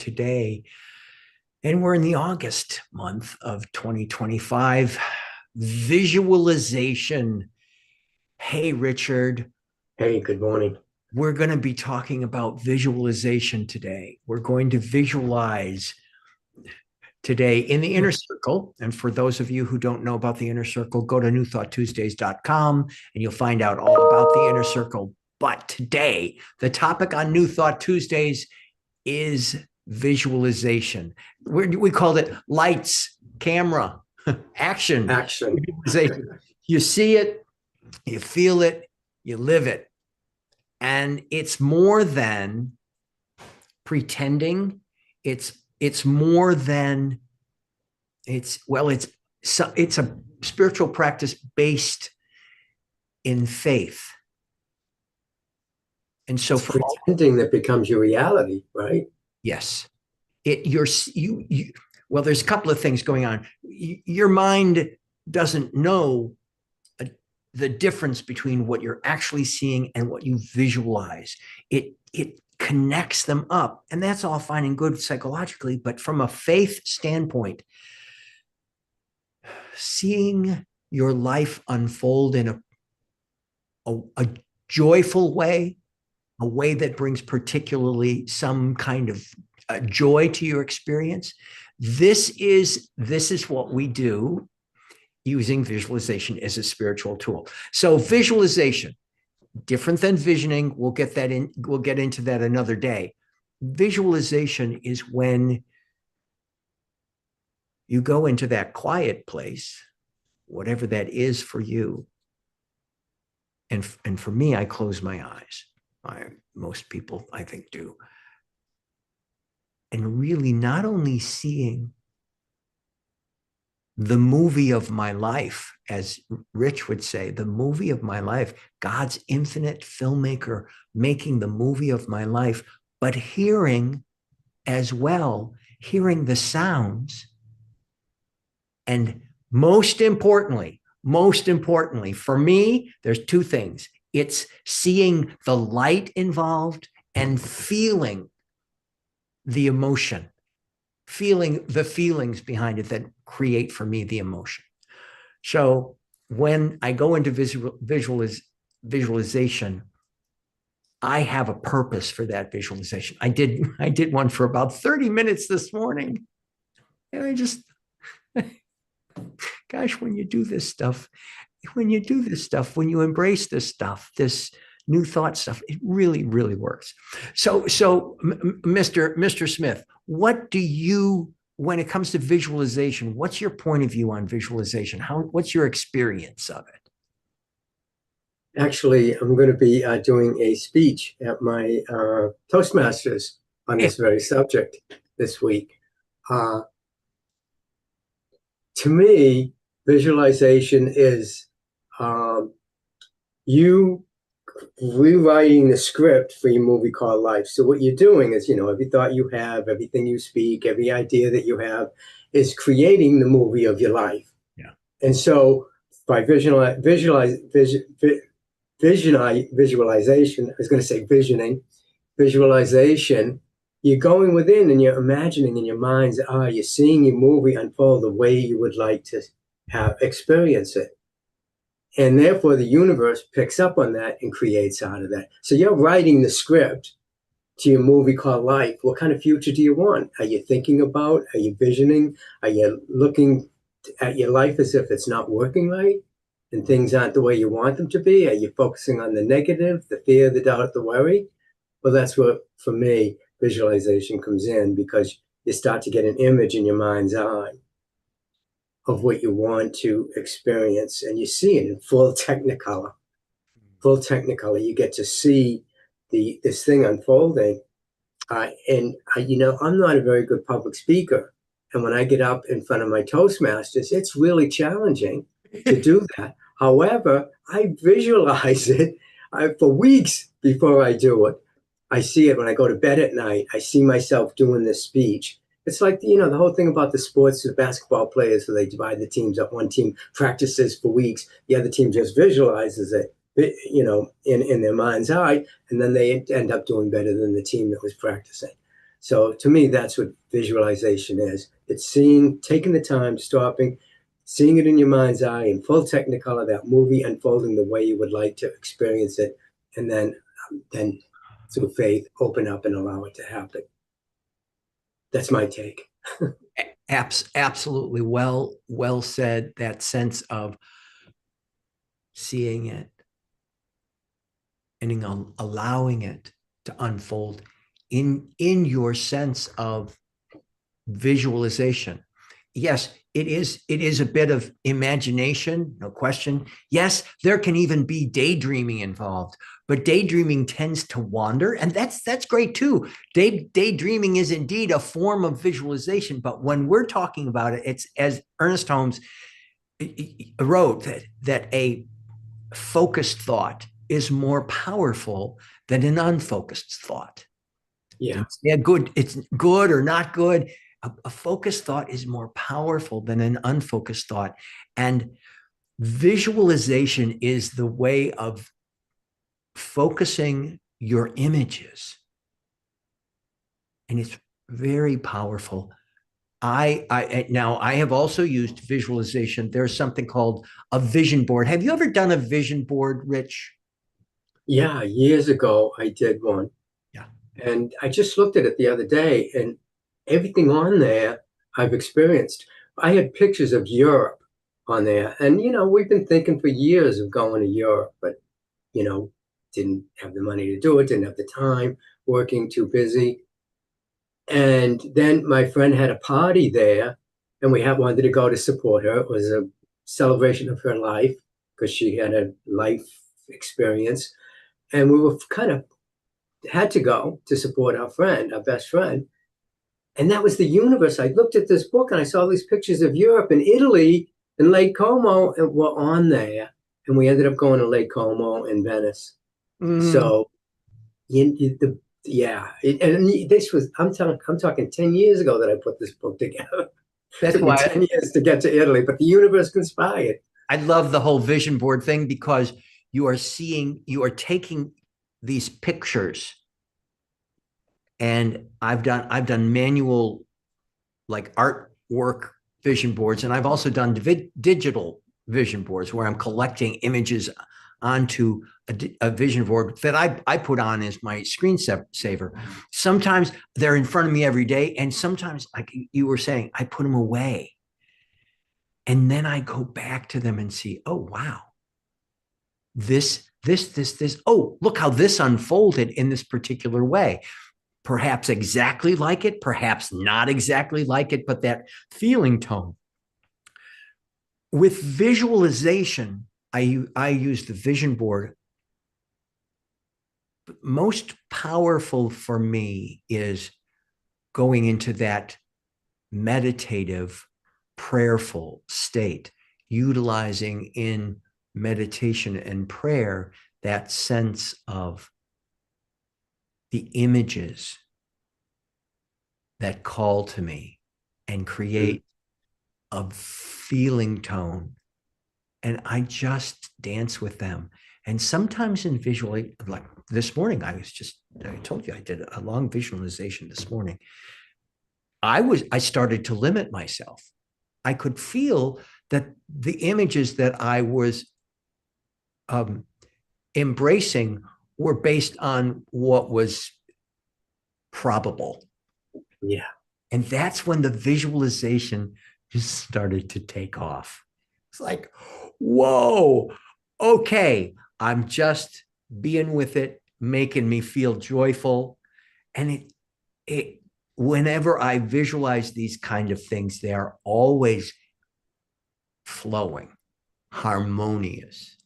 today. And we're in the August month of 2025. Visualization. Hey, Richard. Hey, good morning. We're going to be talking about visualization today. We're going to visualize today in the inner circle. And for those of you who don't know about the inner circle, go to newthoughttuesdays.com and you'll find out all about the inner circle. But today, the topic on New Thought Tuesdays is visualization. We called it lights, camera, action. Action. You see it, you feel it, you live it. And it's more than pretending. It's more than it's a spiritual practice based in faith. And so It's pretending that becomes your reality, right? Yes. Well, there's a couple of things going on. Your mind doesn't know the difference between what you're actually seeing and what you visualize. It connects them up, and that's all fine and good psychologically, but from a faith standpoint, seeing your life unfold in a joyful way, a way that brings particularly some kind of joy to your experience. This is what we do using visualization as a spiritual tool. So visualization, different than visioning. We'll get into that another day. Visualization is when you go into that quiet place, whatever that is for you. And for me, I close my eyes. Most people, I think, do. And really not only seeing the movie of my life, as Rich would say, the movie of my life, God's infinite filmmaker making the movie of my life, but hearing as well, hearing the sounds. And most importantly, for me, there's two things. It's seeing the light involved and feeling the emotion, feeling the feelings behind it that create for me the emotion. So when I go into visualization, I have a purpose for that visualization. I did one for about 30 minutes this morning. And I just, gosh, when you do this stuff, when you embrace this stuff, this new thought stuff, it really, really works. So Mr. Smith, what do you, when it comes to visualization, what's your point of view on visualization? What's your experience of it? Actually, I'm going to be doing a speech at my Toastmasters on this very subject this week. To me, visualization is you rewriting the script for your movie called life. So what you're doing is, every thought you have, everything you speak, every idea that you have is creating the movie of your life. Yeah. And so by visualization, I was going to say visioning, visualization, you're going within and you're imagining in your mind's eye, you're seeing your movie unfold the way you would like to experience it. And therefore, the universe picks up on that and creates out of that. So you're writing the script to your movie called life. What kind of future do you want? Are you thinking about? Are you visioning? Are you looking at your life as if it's not working right and things aren't the way you want them to be? Are you focusing on the negative, the fear, the doubt, the worry? Well, that's what, for me, visualization comes in, because you start to get an image in your mind's eye of what you want to experience, and you see it in full technicolor. You get to see this thing unfolding. I'm not a very good public speaker, and when I get up in front of my Toastmasters, it's really challenging to do that. However, I visualize it for weeks before I do it. I see it when I go to bed at night. I see myself doing this speech. It's like, the whole thing about the sports, the basketball players, so they divide the teams up. One team practices for weeks. The other team just visualizes it, in their mind's eye, and then they end up doing better than the team that was practicing. So to me, that's what visualization is. It's seeing, taking the time, stopping, seeing it in your mind's eye in full technicolor, that movie unfolding the way you would like to experience it, and then through faith, open up and allow it to happen. That's my take. Absolutely well said. That sense of seeing it and allowing it to unfold in your sense of visualization. Yes, it is a bit of imagination, no question. Yes, there can even be daydreaming involved, but daydreaming tends to wander, and that's great too. Daydreaming is indeed a form of visualization, but when we're talking about it, it's as Ernest Holmes wrote that a focused thought is more powerful than an unfocused thought. Yeah. It's good or not good. A focused thought is more powerful than an unfocused thought. And visualization is the way of focusing your images. And it's very powerful. I have also used visualization. There's something called a vision board. Have you ever done a vision board, Rich? Yeah, years ago I did one. Yeah. And I just looked at it the other day, and everything on there I've experienced. I had pictures of Europe on there. And, we've been thinking for years of going to Europe, but, didn't have the money to do it, didn't have the time, working, too busy. And then my friend had a party there, and we wanted to go to support her. It was a celebration of her life because she had a life experience. And we were kind of had to go to support our friend, our best friend. And that was the universe. I looked at this book and I saw these pictures of Europe and Italy and Lake Como and were on there. And we ended up going to Lake Como and Venice. Mm, So, and this was I'm talking 10 years ago that I put this book together. It that's took me why 10 years to get to Italy, but the universe conspired. I love the whole vision board thing because you are taking these pictures, and I've done manual like artwork vision boards, and I've also done digital vision boards where I'm collecting images onto a vision board that I put on as my screensaver. Sometimes they're in front of me every day, and sometimes, like you were saying, I put them away. And then I go back to them and see, oh, wow, this. Oh, look how this unfolded in this particular way. Perhaps exactly like it, perhaps not exactly like it, but that feeling tone. With visualization, I use the vision board. Most powerful for me is going into that meditative, prayerful state, utilizing in meditation and prayer that sense of the images that call to me and create a feeling tone. And I just dance with them. And sometimes in visual, like this morning, I told you I did a long visualization this morning. I started to limit myself. I could feel that the images that I was um, embracing were based on what was probable. Yeah. And that's when the visualization just started to take off. It's like, whoa, okay, I'm just being with it, making me feel joyful. And it whenever I visualize these kind of things, they are always flowing, harmonious,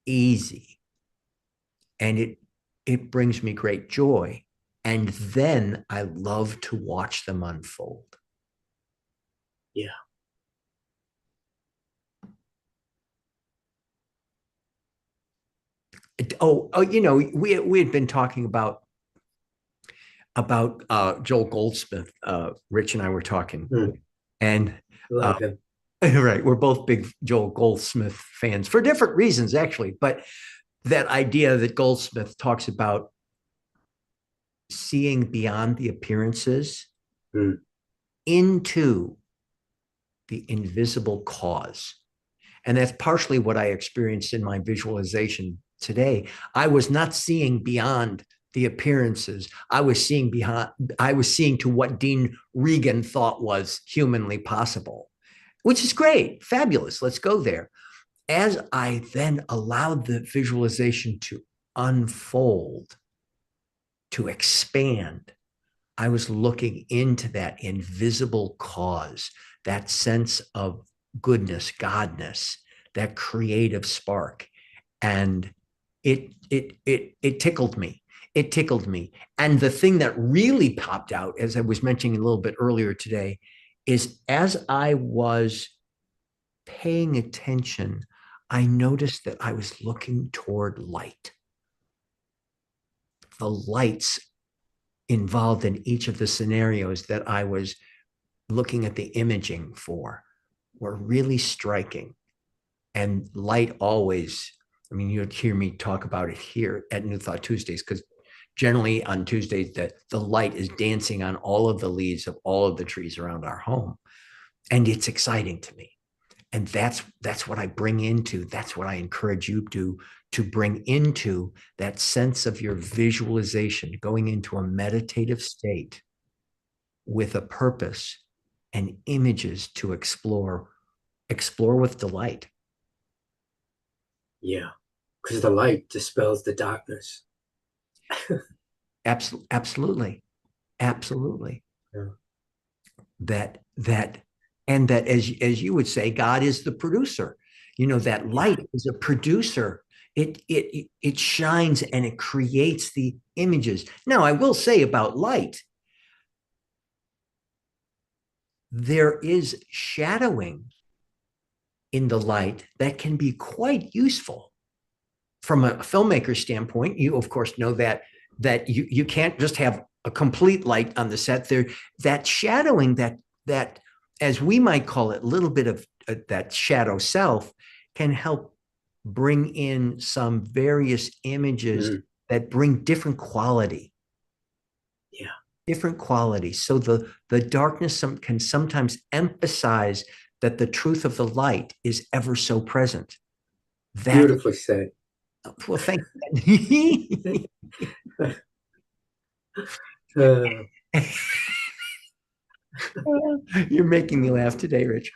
easy. And it brings me great joy. And then I love to watch them unfold. Yeah. We had been talking about Joel Goldsmith. Rich and I were talking, and Love him. right, we're both big Joel Goldsmith fans for different reasons, actually. But that idea that Goldsmith talks about seeing beyond the appearances Mm. into the invisible cause. And that's partially what I experienced in my visualization today. I was not seeing beyond the appearances. I was seeing to what Dean Regan thought was humanly possible, which is great, fabulous. Let's go there. As I then allowed the visualization to unfold, to expand, I was looking into that invisible cause, that sense of goodness, godness, that creative spark. And it tickled me. It tickled me. And the thing that really popped out, as I was mentioning a little bit earlier today, is as I was paying attention, I noticed that I was looking toward light. The lights involved in each of the scenarios that I was looking at the imaging for were really striking. And light always, I mean, you'd hear me talk about it here at New Thought Tuesdays, because generally on Tuesdays, the light is dancing on all of the leaves of all of the trees around our home. And it's exciting to me. And that's what I bring into, that's what I encourage you to bring into that sense of your visualization, going into a meditative state with a purpose and images to explore with delight. Yeah, because the light dispels the darkness. Absolutely. Absolutely. Yeah. That and that, as you would say, God is the producer. You know, that light is a producer. It shines and it creates the images. Now, I will say about light, there is shadowing in the light that can be quite useful from a filmmaker standpoint. You, of course, know that you can't just have a complete light on the set. There, that shadowing, that as we might call it, a little bit of that shadow self, can help bring in some various images that bring different quality. Yeah. Different qualities. So the darkness can sometimes emphasize that the truth of the light is ever so present. That, Beautifully said. well, thank you. You're making me laugh today, Rich.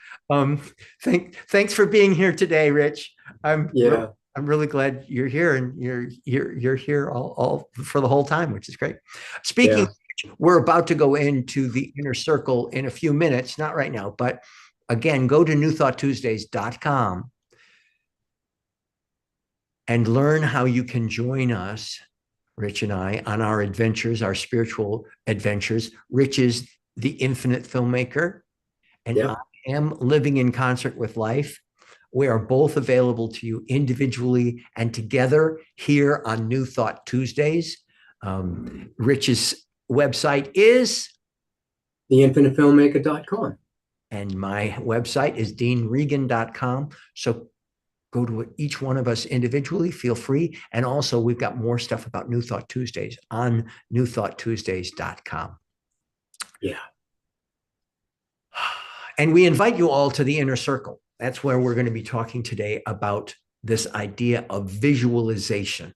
Thanks for being here today, Rich. I'm really glad you're here, and you're here all for the whole time, which is great. Speaking, we're about to go into the inner circle in a few minutes, not right now, but again, go to newthoughttuesdays.com and learn how you can join us, Rich and I, on our adventures, our spiritual adventures. Rich is the infinite filmmaker, and I am living in concert with life. We are both available to you individually and together here on New Thought Tuesdays. Rich's website is theinfinitefilmmaker.com. And my website is deanregan.com. So go to each one of us individually, feel free. And also, we've got more stuff about New Thought Tuesdays on newthoughttuesdays.com. Yeah. And we invite you all to the inner circle. That's where we're going to be talking today about this idea of visualization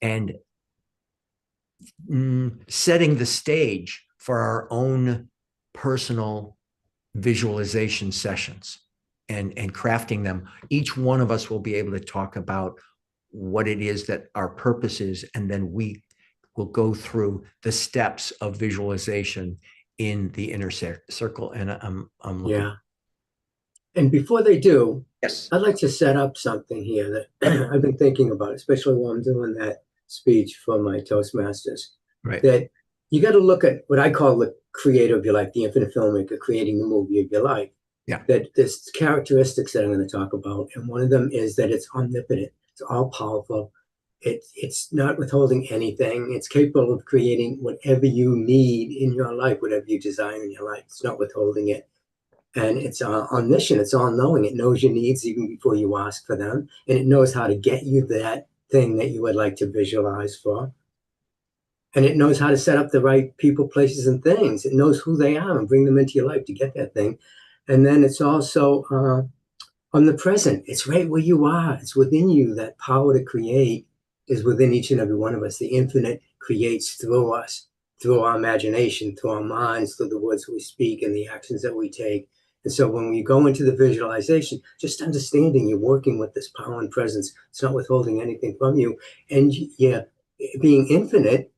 and setting the stage for our own personal visualization sessions and crafting them. Each one of us will be able to talk about what it is that our purpose is, and then we will go through the steps of visualization in the inner circle. And I'm looking. And before they do, yes, I'd like to set up something here that I've been thinking about, especially while I'm doing that speech for my Toastmasters. Right. That you got to look at what I call the creator of your life, the infinite filmmaker, creating the movie of your life. Yeah. That there's characteristics that I'm going to talk about, and one of them is that it's omnipotent, it's all powerful. It's not withholding anything. It's capable of creating whatever you need in your life, whatever you desire in your life. It's not withholding it. And it's omniscient. It's all-knowing. It knows your needs even before you ask for them. And it knows how to get you that thing that you would like to visualize for. And it knows how to set up the right people, places, and things. It knows who they are and bring them into your life to get that thing. And then it's also omnipresent. It's right where you are. It's within you. That power to create is within each and every one of us. The infinite creates through us, through our imagination, through our minds, through the words we speak and the actions that we take. And so when we go into the visualization, just understanding you're working with this power and presence, it's not withholding anything from you. And yeah, being infinite,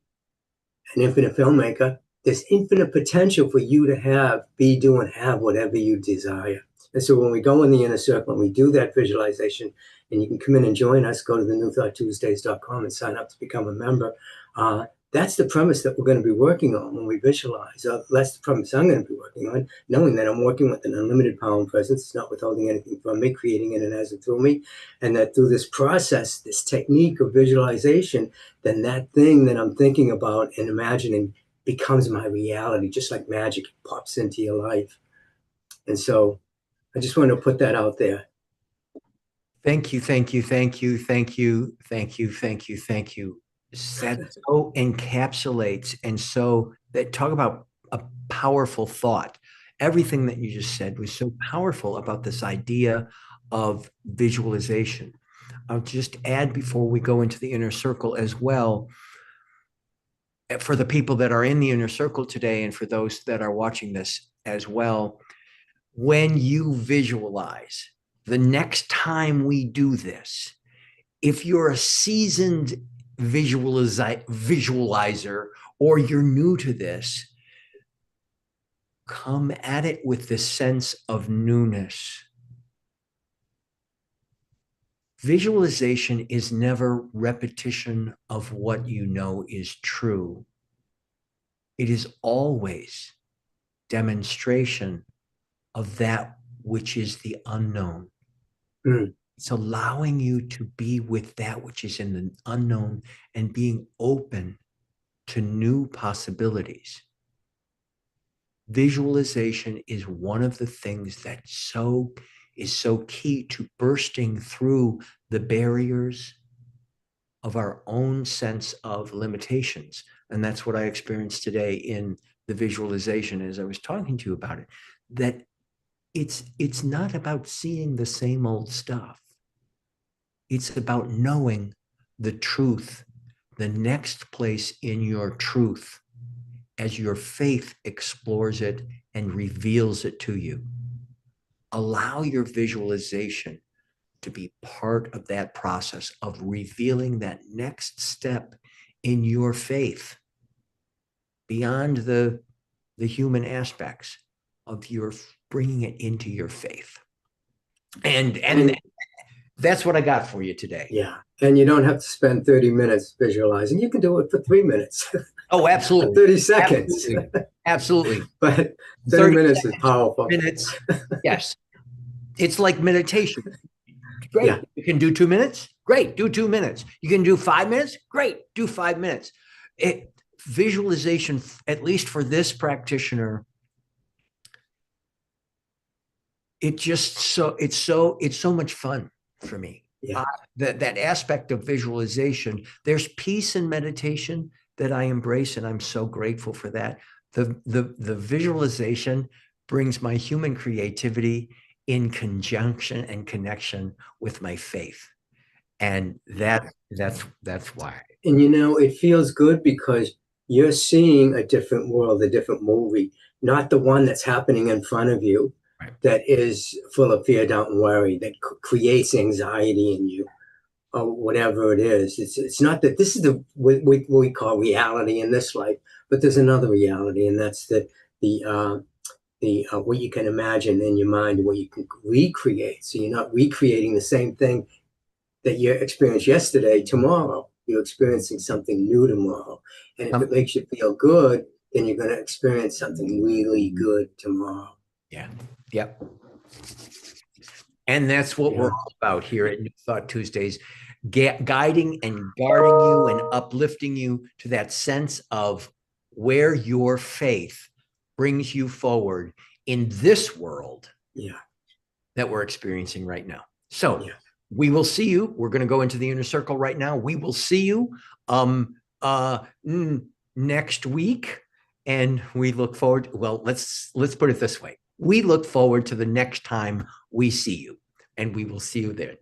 an infinite filmmaker, there's infinite potential for you to have, be, do, and have whatever you desire. And so when we go in the inner circle and we do that visualization, and you can come in and join us, go to the newthoughttuesdays.com and sign up to become a member. That's the premise that we're going to be working on when we visualize. That's the premise I'm going to be working on, knowing that I'm working with an unlimited power and presence. It's not withholding anything from me, creating it and as it through me. And that through this process, this technique of visualization, then that thing that I'm thinking about and imagining becomes my reality, just like magic pops into your life. And so I just want to put that out there. Thank you, thank you, thank you, thank you, thank you, thank you, thank you. That so encapsulates and so that talk about a powerful thought. Everything that you just said was so powerful about this idea of visualization. I'll just add before we go into the inner circle as well, for the people that are in the inner circle today and for those that are watching this as well, when you visualize, the next time we do this, if you're a seasoned visualizer or you're new to this, come at it with the sense of newness. Visualization is never repetition of what you know is true. It is always demonstration of that which is the unknown. Mm. It's allowing you to be with that which is in the unknown and being open to new possibilities. Visualization is one of the things that is so key to bursting through the barriers of our own sense of limitations. And that's what I experienced today in the visualization as I was talking to you about it, that it's not about seeing the same old stuff. It's about knowing the truth, the next place in your truth, as your faith explores it and reveals it to you. Allow your visualization to be part of that process of revealing that next step in your faith beyond the human aspects of your bringing it into your faith. And that's what I got for you today. Yeah. And you don't have to spend 30 minutes visualizing. You can do it for 3 minutes. Oh, absolutely. 30 seconds. Absolutely. But 30 minutes is powerful. Minutes. Yes. It's like meditation. Great. Yeah. You can do 2 minutes. Great. Do 2 minutes. You can do 5 minutes. Great. Do 5 minutes. Visualization, at least for this practitioner, it's so much fun for me. Yeah. That aspect of visualization, there's peace in meditation that I embrace, and I'm so grateful for that. The visualization brings my human creativity in conjunction and connection with my faith, and that's why. And it feels good because you're seeing a different world, a different movie, not the one that's happening in front of you. Right. That is full of fear, doubt, and worry, that creates anxiety in you, or whatever it is. It's not that this is what we call reality in this life, but there's another reality, and that's the what you can imagine in your mind and what you can recreate. So you're not recreating the same thing that you experienced yesterday, tomorrow. You're experiencing something new tomorrow. And if it makes you feel good, then you're going to experience something really good tomorrow. Yeah. Yep. And that's what we're all about here at New Thought Tuesdays, guiding and guarding you and uplifting you to that sense of where your faith brings you forward in this world that we're experiencing right now. So we will see you. We're going to go into the inner circle right now. We will see you next week. And we look forward, well, let's put it this way. We look forward to the next time we see you, and we will see you there.